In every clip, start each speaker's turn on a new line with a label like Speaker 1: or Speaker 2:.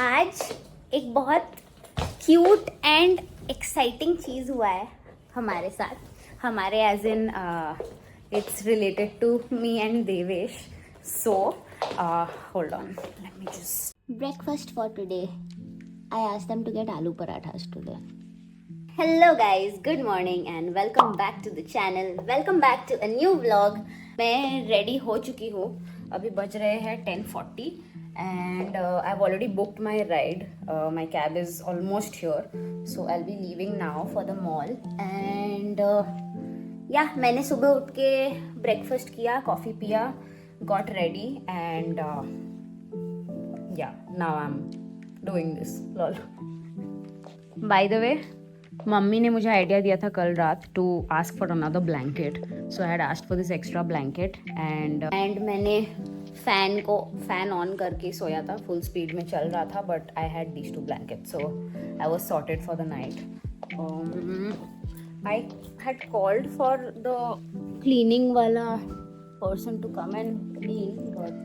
Speaker 1: आज एक बहुत क्यूट एंड एक्साइटिंग चीज़ हुआ है हमारे साथ. हमारे as in it's related to me and Devesh. So hold on, let me just. Breakfast for today. I asked them to get aloo parathas today. Hello guys, good morning and welcome back to the channel. Welcome back to a new vlog. मैं ready हो चुकी हूँ. अभी बज रहे हैं 10:40 and I've already booked my ride. My cab is almost here, so I'll be leaving now for the mall. And yeah, मैंने सुबह उठ के ब्रेकफास्ट किया, कॉफ़ी पिया, got ready and yeah, now I'm doing this. Lol. By the way, mummy ने मुझे idea दिया था कल रात to ask for another blanket. So I had asked for this extra blanket and मैंने फैन ऑन करके सोया था. फुल स्पीड में चल रहा था but I had these two blanket, so I was sorted for the night. I had called for the cleaning वाला person to come and clean, but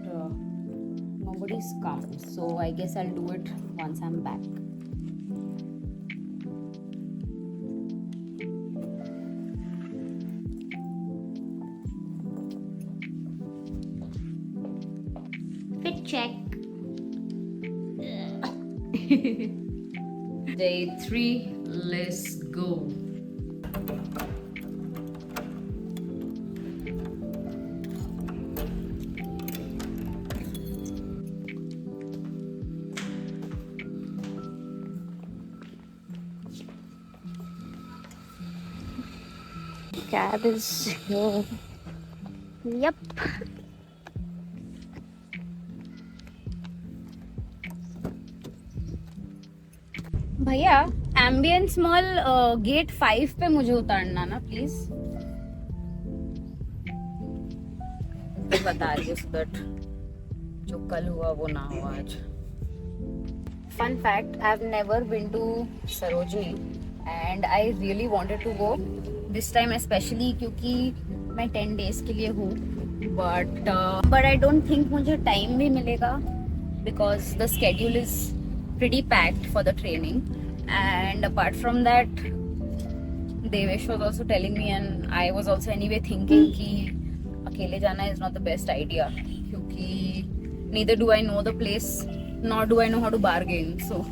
Speaker 1: nobody's come, so I guess I'll do it once I'm back. Fit check. Day 3, let's go. Cab is here. Yep. भैया, ambience mall gate 5 पे मुझे उतारना ना please. बता रही हूँ so that जो कल हुआ वो ना हुआ आज. Fun fact, I've never been to Sarojini and I really wanted to go this time especially क्योंकि मैं 10 days के लिए हूँ, but I don't think मुझे time भी मिलेगा because the schedule is pretty packed for the training. And apart from that, Devesh was also telling me and I was also anyway thinking कि अकेले जाना is not the best idea क्योंकि neither do I know the place nor do I know how to bargain, so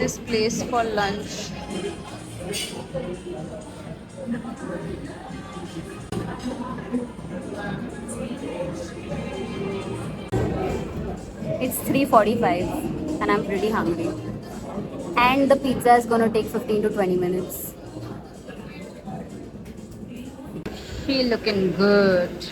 Speaker 1: this place for lunch. It's 3:45 and I'm pretty hungry. And the pizza is gonna take 15 to 20 minutes. She looking good.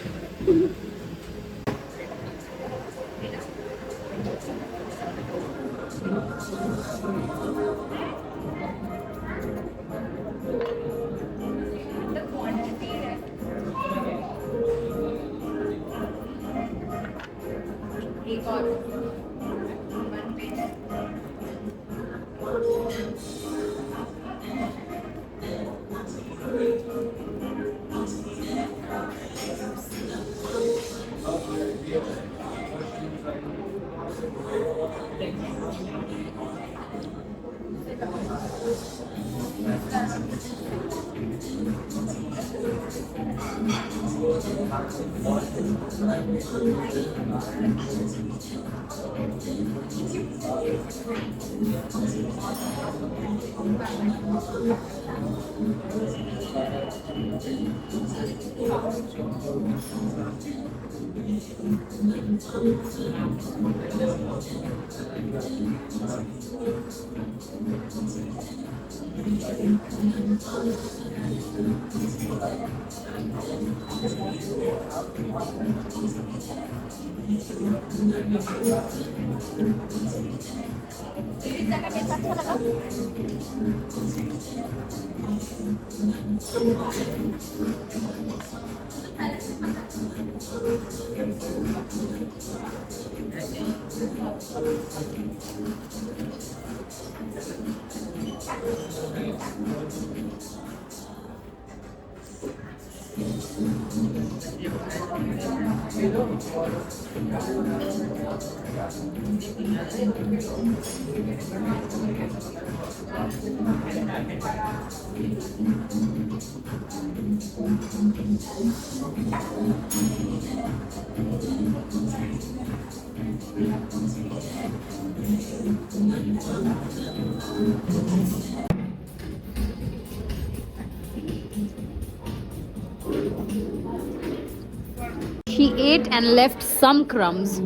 Speaker 1: She ate and left some crumbs.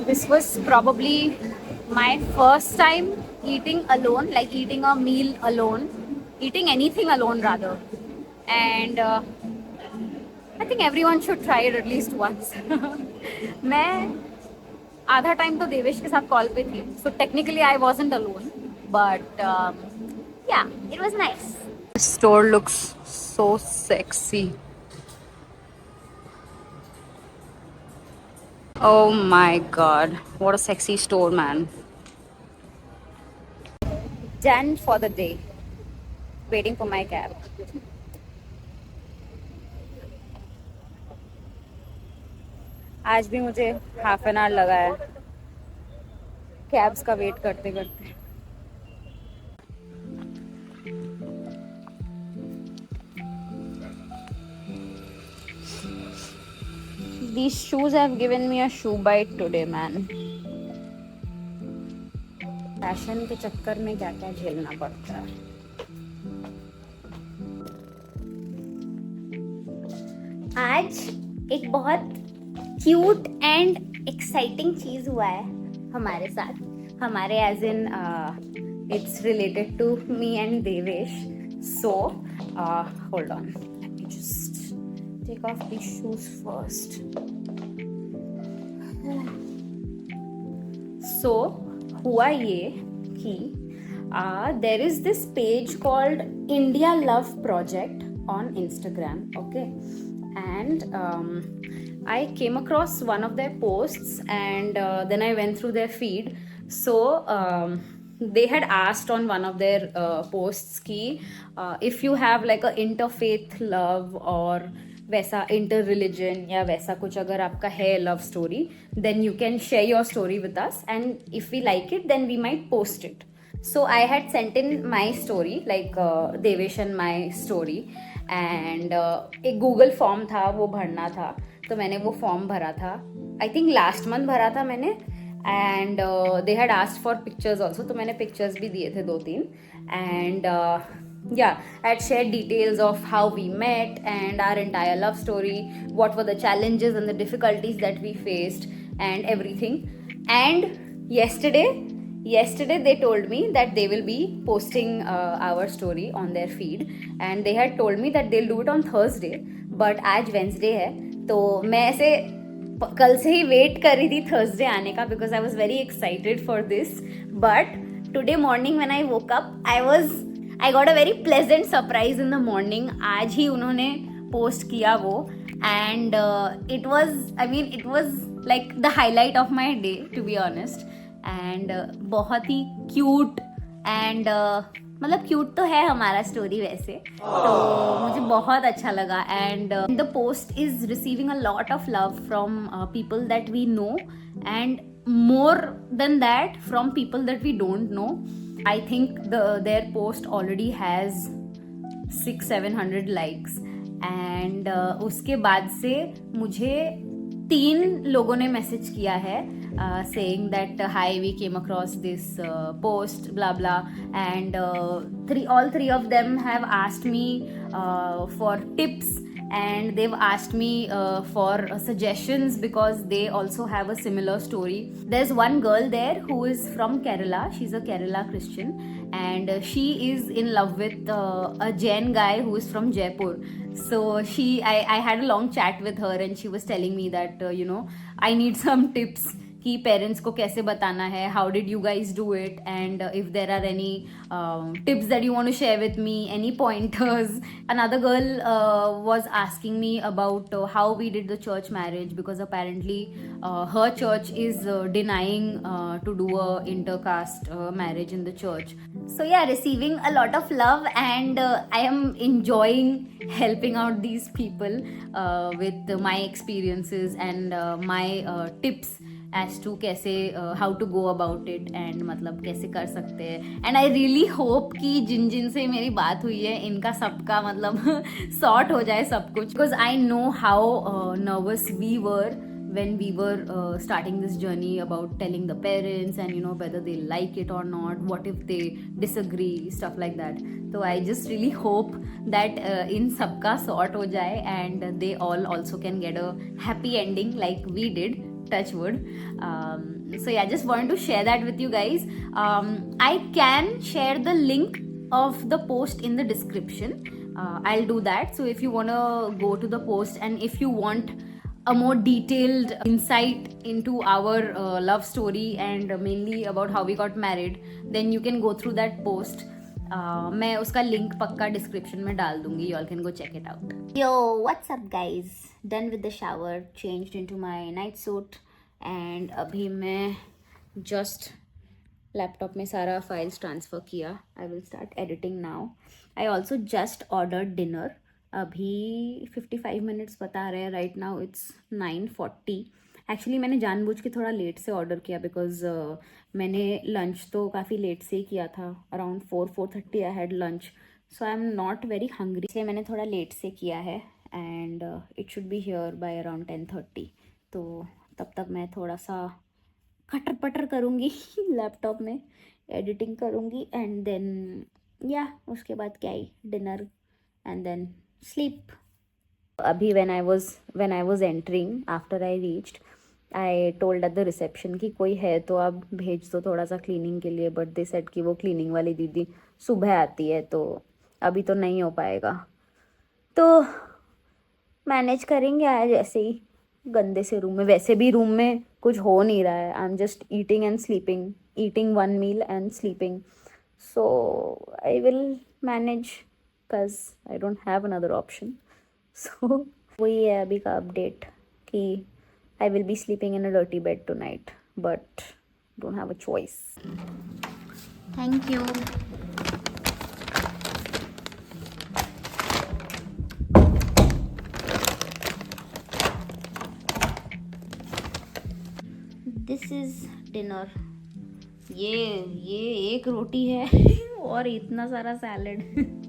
Speaker 1: This was probably my first time eating alone, like eating a meal alone, eating anything alone rather. And I think everyone should try it at least once. मैं आधा time तो देवेश के साथ call पे थी, so technically I wasn't alone, but yeah, it was nice. This store looks so sexy. Oh my god, what a sexy store, man. Done for the day. Waiting for my cab. आज भी मुझे half an hour लगा है cabs का wait करते करते. These shoes have given me a shoe bite today, man. Fashion के चक्कर में क्या क्या झेलना पड़ता है. आज एक बहुत क्यूट एंड एक्साइटिंग चीज हुआ है हमारे साथ. हमारे as in it's related to me and Devesh. So hold on, let me just take off these shoes first. So हुआ ये कि there is this page called India Love Project on Instagram, okay, and I came across one of their posts, and then I went through their feed. So they had asked on one of their posts ki if you have like a interfaith love or वैसा inter religion या वैसा कुछ अगर आपका है love story, then you can share your story with us, and if we like it then we might post it. So I had sent in my story, like Devesh and my story, and एक Google form था, वो भरना था. तो मैंने वो form भरा था, आई थिंक लास्ट मंथ भरा था मैंने, and they had asked for pictures also. तो मैंने पिक्चर्स भी दिए थे 2-3, and yeah, I had shared details of how we met and our entire love story, what were the challenges and the difficulties that we faced and everything. And yesterday they told me that they will be posting our story on their feed, and they had told me that they'll do it on Thursday, but आज Wednesday है. तो मैं ऐसे कल से ही wait कर रही थी थर्सडे आने का, because I was very excited for this. But today morning when I woke up, I got a very pleasant surprise in the morning. आज ही उन्होंने पोस्ट किया वो, and it was like the highlight of my day, to be honest. And बहुत ही cute and मतलब cute तो है हमारा story वैसे, तो मुझे बहुत अच्छा लगा. And the post is receiving a lot of love from people that we know, and more than that from people that we don't know. I think their post already has 600-700 likes and उसके बाद से मुझे 3 लोगों ने message किया है saying that hi, we came across this post blah blah and all three of them have asked me for tips and they've asked me for suggestions because they also have a similar story. There's one girl there who is from Kerala. She's a Kerala Christian and she is in love with a Jain guy who is from Jaipur. So I had a long chat with her and she was telling me that I need some tips कि parents को कैसे बताना है, how did you guys do it and if there are any tips that you want to share with me, any pointers. Another girl was asking me about how we did the church marriage because apparently her church is denying to do a intercaste marriage in the church. So yeah, receiving a lot of love and I am enjoying helping out these people with my experiences and my tips as to कैसे how to go about it and मतलब कैसे कर सकते हैं. And I really hope कि जिन जिन से मेरी बात हुई है इनका सबका मतलब सॉर्ट हो जाए सब कुछ, because I know how nervous we were when we were starting this journey about telling the parents and whether they like it or not, what if they disagree, stuff like that. So I just really hope that in सबका sort हो जाए and they all also can get a happy ending like we did, touch wood. So yeah, just wanted to share that with you guys. I can share the link of the post in the description. I'll do that. So if you want to go to the post and if you want a more detailed insight into our love story and mainly about how we got married, then you can go through that post. मैं उसका link पक्का description में डाल दूंगी. You all can go check it out. Yo, what's up guys? Done with the shower, changed into my night suit and अभी मैं just laptop में सारा फाइल्स ट्रांसफ़र किया. I will start editing now. I also just ordered dinner. अभी 55 minutes बता रहे हैं. Right now it's 9:40. Actually मैंने जानबूझ के थोड़ा लेट से ऑर्डर किया बिकॉज मैंने लंच तो काफ़ी लेट से ही किया था. Around 4:30 I had lunch. So I am not very hungry, इसलिए मैंने थोड़ा लेट से किया है and it should be here by around 10:30. तो तब तक मैं थोड़ा सा खटर पटर करूँगी लैपटॉप में, एडिटिंग करूँगी एंड देन या उसके बाद क्या ही dinner and then sleep. Abhi when I was entering, after I reached, I told at the reception कि कोई है तो आप भेज दो थोड़ा सा क्लीनिंग के लिए, बट दे सेड कि वो क्लीनिंग वाली दीदी सुबह आती है तो अभी तो नहीं हो पाएगा. तो मैनेज करेंगे आज ऐसे ही गंदे से रूम में. वैसे भी रूम में कुछ हो नहीं रहा है. I am just eating and sleeping, eating one meal and sleeping. So I will manage because I don't have another option. So वही है अभी का अपडेट कि I will be sleeping in a dirty bed tonight, but don't have a choice. Thank you. This is dinner. ये एक रोटी है और इतना सारा सैलड.